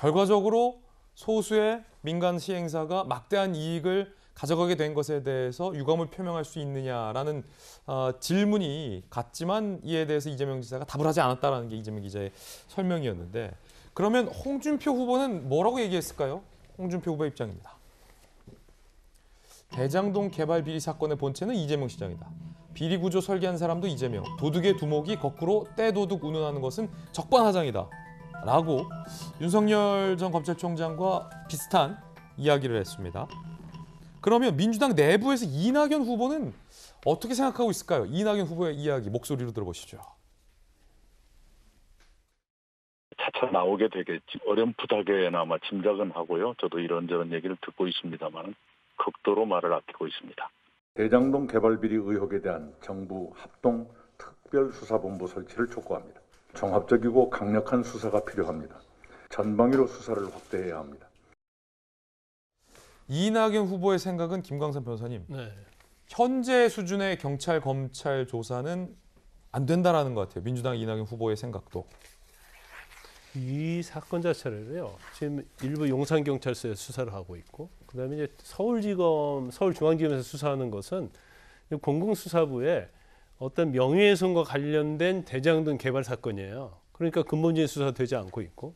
결과적으로 소수의 민간 시행사가 막대한 이익을 가져가게 된 것에 대해서 유감을 표명할 수 있느냐라는 질문이 갔지만 이에 대해서 이재명 지사가 답을 하지 않았다라는 게 이재명 기자의 설명이었는데 그러면 홍준표 후보는 뭐라고 얘기했을까요? 홍준표 후보의 입장입니다. 대장동 개발 비리 사건의 본체는 이재명 시장이다. 비리 구조 설계한 사람도 이재명. 도둑의 두목이 거꾸로 떼도둑 운운하는 것은 적반하장이다. 라고 윤석열 전 검찰총장과 비슷한 이야기를 했습니다. 그러면 민주당 내부에서 이낙연 후보는 어떻게 생각하고 있을까요? 이낙연 후보의 이야기 목소리로 들어보시죠. 차차 나오게 되겠지. 어렴풋하게나마 짐작은 하고요. 저도 이런저런 얘기를 듣고 있습니다만 극도로 말을 아끼고 있습니다. 대장동 개발 비리 의혹에 대한 정부 합동 특별수사본부 설치를 촉구합니다. 종합적이고 강력한 수사가 필요합니다. 전방위로 수사를 확대해야 합니다. 이낙연 후보의 생각은 김광삼 변호사님. 네. 현재 수준의 경찰 검찰 조사는 안 된다라는 것 같아요. 민주당 이낙연 후보의 생각도. 이 사건 자체를요. 지금 일부 용산경찰서에 수사를 하고 있고, 그다음에 이제 서울지검, 서울중앙지검에서 수사하는 것은 공공수사부의 어떤 명예훼손과 관련된 대장동 개발 사건이에요. 그러니까 근본적인 수사가 되지 않고 있고,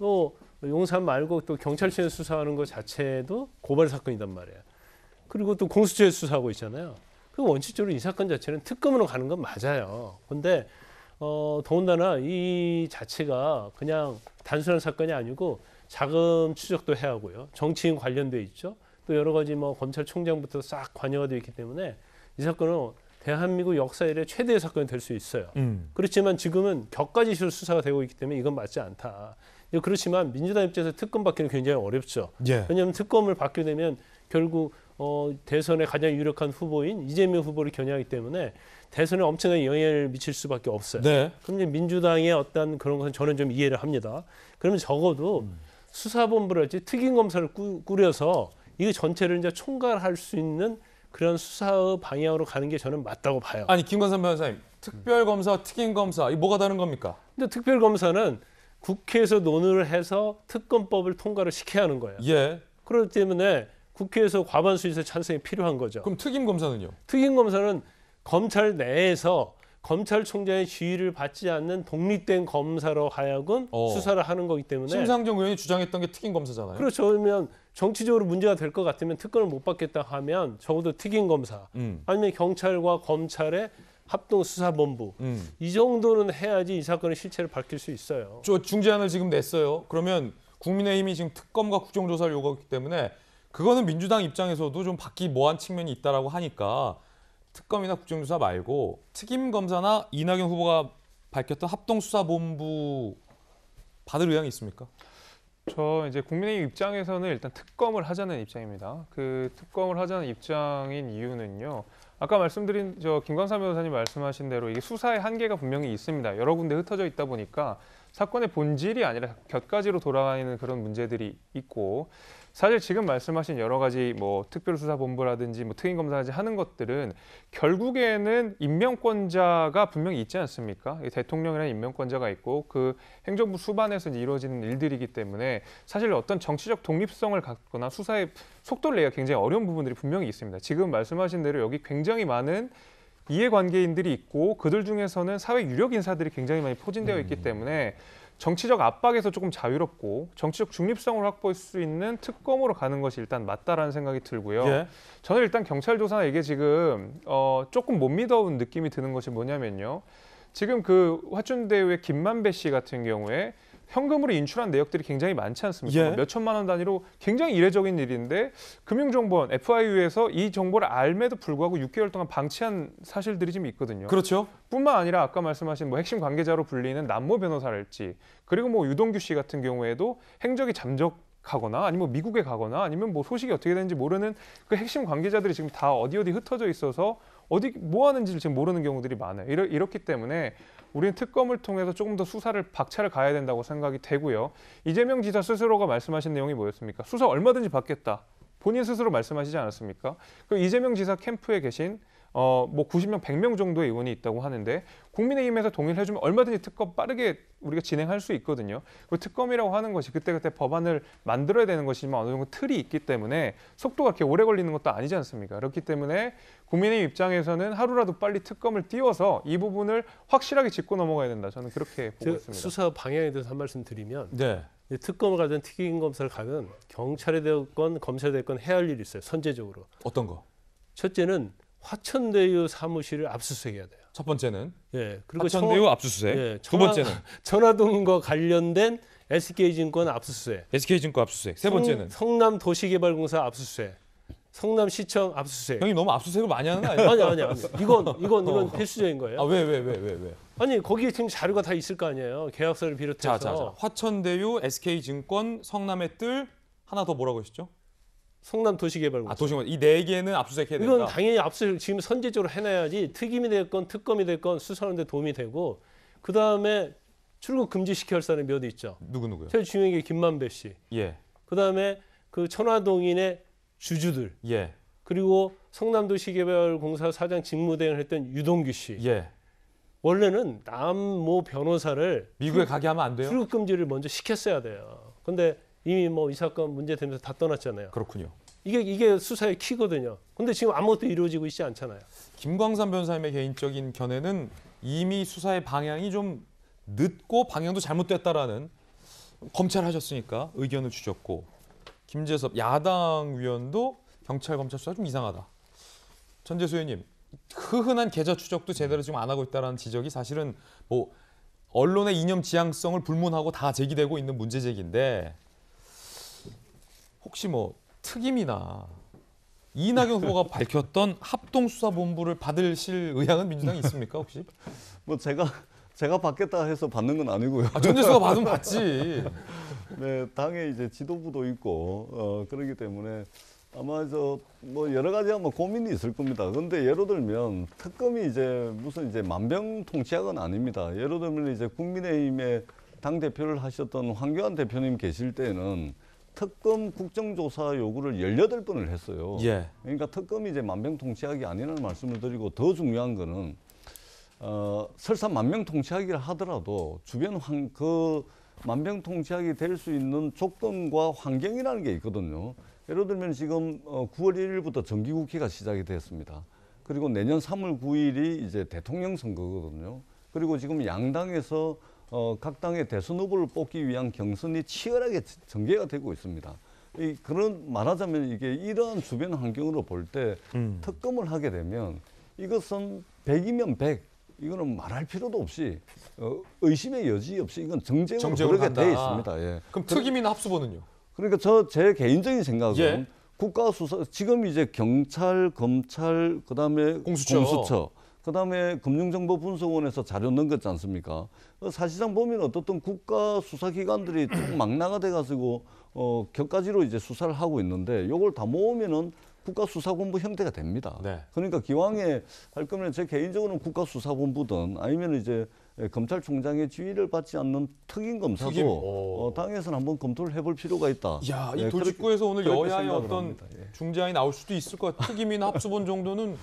또 용산 말고 또 경찰청에서 수사하는 것 자체도 고발 사건이단 말이에요. 그리고 또 공수처에서 수사하고 있잖아요. 그 원칙적으로 이 사건 자체는 특검으로 가는 건 맞아요. 근데 더군다나 이 자체가 그냥 단순한 사건이 아니고 자금 추적도 해야 하고요. 정치인 관련돼 있죠. 또 여러 가지 뭐 검찰총장부터 싹 관여가 되어 있기 때문에 이 사건은 대한민국 역사 이래 최대의 사건이 될 수 있어요. 그렇지만 지금은 격가지시로 수사가 되고 있기 때문에 이건 맞지 않다. 그렇지만 민주당 입장에서 특검 받기는 굉장히 어렵죠. 예. 왜냐하면 특검을 받게 되면 결국 대선에 가장 유력한 후보인 이재명 후보를 겨냥하기 때문에 대선에 엄청난 영향을 미칠 수밖에 없어요. 네. 그럼 이제 민주당의 어떤 그런 것은 저는 좀 이해를 합니다. 그러면 적어도 수사본부랄지 특임검사를 꾸려서 이 전체를 이제 총괄할 수 있는 그런 수사의 방향으로 가는 게 저는 맞다고 봐요. 아니 김광삼 변호사님, 특별검사, 특임검사 이 뭐가 다른 겁니까? 근데 특별검사는 국회에서 논의를 해서 특검법을 통과를 시켜야 하는 거예요. 예. 그렇기 때문에 국회에서 과반수에서 찬성이 필요한 거죠. 그럼 특임검사는요? 특임검사는 검찰 내에서 검찰총장의 지휘를 받지 않는 독립된 검사로 하여금 수사를 하는 거기 때문에 심상정 의원이 주장했던 게 특임검사잖아요. 그렇죠. 그러면 정치적으로 문제가 될 것 같으면 특검을 못 받겠다 하면 적어도 특임검사 아니면 경찰과 검찰의 합동수사본부 이 정도는 해야지 이 사건의 실체를 밝힐 수 있어요. 저 중재안을 지금 냈어요. 그러면 국민의힘이 지금 특검과 국정조사를 요구하기 때문에 그거는 민주당 입장에서도 좀 받기 뭐한 측면이 있다라고 하니까 특검이나 국정조사 말고 특임검사나 이낙연 후보가 밝혔던 합동수사본부 받을 의향이 있습니까? 저 이제 국민의힘 입장에서는 일단 특검을 하자는 입장입니다. 그 특검을 하자는 입장인 이유는요. 아까 말씀드린 김광삼 변호사님 말씀하신 대로 이게 수사의 한계가 분명히 있습니다. 여러 군데 흩어져 있다 보니까 사건의 본질이 아니라 곁가지로 돌아가는 그런 문제들이 있고 사실 지금 말씀하신 여러 가지 뭐 특별수사본부라든지 뭐 특임검사까지 하는 것들은 결국에는 임명권자가 분명히 있지 않습니까? 대통령이라는 임명권자가 있고 그 행정부 수반에서 이루어지는 일들이기 때문에 사실 어떤 정치적 독립성을 갖거나 수사의 속도를 내기가 굉장히 어려운 부분들이 분명히 있습니다. 지금 말씀하신 대로 여기 굉장히 많은 이해관계인들이 있고 그들 중에서는 사회 유력 인사들이 굉장히 많이 포진되어 있기 때문에 정치적 압박에서 조금 자유롭고 정치적 중립성을 확보할 수 있는 특검으로 가는 것이 일단 맞다라는 생각이 들고요. 예. 저는 일단 경찰 조사나 이게 지금 조금 못 믿어온 느낌이 드는 것이 뭐냐면요. 지금 그 화춘대유의 김만배 씨 같은 경우에 현금으로 인출한 내역들이 굉장히 많지 않습니까? 예. 몇 천만 원 단위로 굉장히 이례적인 일인데 금융정보원 FIU에서 이 정보를 알매도 불구하고 6개월 동안 방치한 사실들이 좀 있거든요. 그렇죠. 뿐만 아니라 아까 말씀하신 뭐 핵심 관계자로 불리는 남모 변호사랄지 그리고 뭐 유동규 씨 같은 경우에도 행적이 잠적하거나 아니면 미국에 가거나 아니면 뭐 소식이 어떻게 되는지 모르는 그 핵심 관계자들이 지금 다 어디 흩어져 있어서 어디 뭐 하는지를 지금 모르는 경우들이 많아요. 이렇기 때문에 우리는 특검을 통해서 조금 더 수사를 박차를 가야 된다고 생각이 되고요. 이재명 지사 스스로가 말씀하신 내용이 뭐였습니까? 수사 얼마든지 받겠다. 본인 스스로 말씀하시지 않았습니까? 그 이재명 지사 캠프에 계신 뭐 90명, 100명 정도의 의원이 있다고 하는데 국민의힘에서 동의를 해주면 얼마든지 특검 빠르게 우리가 진행할 수 있거든요. 그 특검이라고 하는 것이 그때그때 법안을 만들어야 되는 것이지만 어느 정도 틀이 있기 때문에 속도가 그렇게 오래 걸리는 것도 아니지 않습니까? 그렇기 때문에 국민의힘 입장에서는 하루라도 빨리 특검을 띄워서 이 부분을 확실하게 짚고 넘어가야 된다. 저는 그렇게 보고 있습니다. 수사 방향에 대해서 한 말씀 드리면 네. 특검을 가든 특임검사를 가든 경찰에 됐건 검찰에 됐건 해야 할 일이 있어요. 선제적으로. 어떤 거? 첫째는 화천대유 사무실을 압수수색해야 돼요. 첫 번째는 예. 그리고 화천대유 압수수색. 예, 두 번째는 천화동과 관련된 SK증권 압수수색. SK증권 압수수색. 세 번째는 성남도시개발공사 압수수색. 성남시청 압수수색. 형이 너무 압수수색을 많이 하는 거 아니에요? 아니. 이건 필수적인 거예요. 아, 왜? 아니 거기에 지금 자료가 다 있을 거 아니에요. 계약서를 비롯해서. 자. 화천대유, SK증권, 성남의 뜰 하나 더 뭐라고 하셨죠? 성남도시개발공사. 아, 도시공사. 이 네 개는 압수수색해야 된다. 이건 당연히 압수수색 지금 선제적으로 해놔야지 특임이 됐건 특검이 됐건 수사하는 데 도움이 되고 그다음에 출국 금지시켜야 할 사람이 몇 있죠. 누구요? 제일 중요한 게 김만배 씨. 예. 그다음에 그 천화동인의 주주들. 예. 그리고 성남도시개발공사 사장 직무대행을 했던 유동규 씨. 예. 원래는 남모 변호사를 미국에 가게 하면 안 돼요? 출국 금지를 먼저 시켰어야 돼요. 근데 이미 뭐 이 사건 문제 되면서 다 떠났잖아요. 그렇군요. 이게 수사의 키거든요. 근데 지금 아무것도 이루어지고 있지 않잖아요. 김광삼 변호사님의 개인적인 견해는 이미 수사의 방향이 좀 늦고 방향도 잘못됐다라는 검찰 하셨으니까 의견을 주셨고 김재섭 야당 위원도 경찰 검찰 수사 좀 이상하다. 전재수 의원님 흔한 계좌 추적도 제대로 지금 안 하고 있다는 지적이 사실은 뭐 언론의 이념 지향성을 불문하고 다 제기되고 있는 문제 제기인데 혹시 뭐 특임이나 이낙연 후보가 밝혔던 합동수사본부를 받으실 의향은 민주당이 있습니까 혹시? 뭐 제가 받겠다 해서 받는 건 아니고요. 아, 전재수가 받으면 받지. 네, 당에 이제 지도부도 있고 그렇기 때문에 아마 뭐 여러 가지 아마 고민이 있을 겁니다. 그런데 예를 들면 특검이 이제 무슨 이제 만병통치약은 아닙니다. 예를 들면 이제 국민의힘의 당 대표를 하셨던 황교안 대표님 계실 때는 특검 국정조사 요구를 18번을 했어요. 예. 그러니까 특검이 이제 만병통치약이 아니라는 말씀을 드리고 더 중요한 거는 설사 만병통치약이라 하더라도 주변 그 만병통치약이 될 수 있는 조건과 환경이라는 게 있거든요. 예를 들면 지금 9월 1일부터 정기국회가 시작이 됐습니다. 그리고 내년 3월 9일이 이제 대통령 선거거든요. 그리고 지금 양당에서 각 당의 대선 후보를 뽑기 위한 경선이 치열하게 전개가 되고 있습니다. 그런 말하자면 이게 이러한 주변 환경으로 볼 때 특검을 하게 되면 이것은 100이면 100. 이거는 말할 필요도 없이 의심의 여지 없이 이건 정쟁으로 그렇게 돼 있습니다. 예. 그럼 특임이나 합수본은요? 그러니까 제 개인적인 생각은 예. 국가수사 지금 이제 경찰, 검찰, 그다음에 공수처, 그다음에 금융정보분석원에서 자료 넘겼지 않습니까? 사실상 보면 어떻든 국가수사기관들이 좀 망라가 돼가지고 격가지로 이제 수사를 하고 있는데 요걸 다 모으면은 국가수사본부 형태가 됩니다. 네. 그러니까 기왕에 할 거면 제 개인적으로는 국가수사본부든 아니면 이제 검찰총장의 지휘를 받지 않는 특임검사도 당에서는 한번 검토를 해볼 필요가 있다. 야, 이 돌직구에서 오늘 그렇게 여야의 생각을 어떤 합니다. 예. 중재안이 나올 수도 있을 것 같아요. 특임이나 합수본 정도는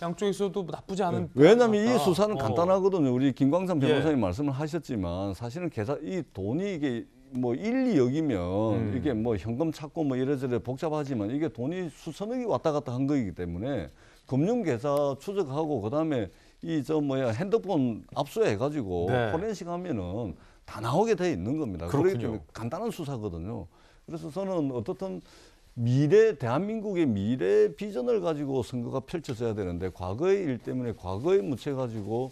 양쪽에서도 나쁘지 않은. 왜냐하면 이 같다. 수사는 간단하거든요. 우리 김광삼 변호사님 예. 말씀을 하셨지만 사실은 이 돈이 이게 뭐 1, 2억이면 이게 뭐 현금 찾고 뭐 이래저래 복잡하지만 이게 돈이 수천억이 왔다 갔다 한 거이기 때문에 금융계좌 추적하고 그다음에 핸드폰 압수해가지고 네. 포렌식 하면은 다 나오게 돼 있는 겁니다. 그렇군요. 그렇기 때문에 간단한 수사거든요. 그래서 저는 어떻든 대한민국의 미래 비전을 가지고 선거가 펼쳐져야 되는데 과거의 일 때문에 과거에 묻혀가지고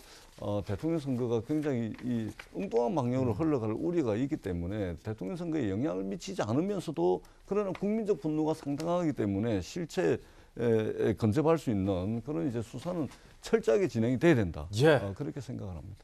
대통령 선거가 굉장히 이 엉뚱한 방향으로 흘러갈 우려가 있기 때문에 대통령 선거에 영향을 미치지 않으면서도 그러나 국민적 분노가 상당하기 때문에 실체에 근접할 수 있는 그런 이제 수사는 철저하게 진행이 돼야 된다. 예. 그렇게 생각을 합니다.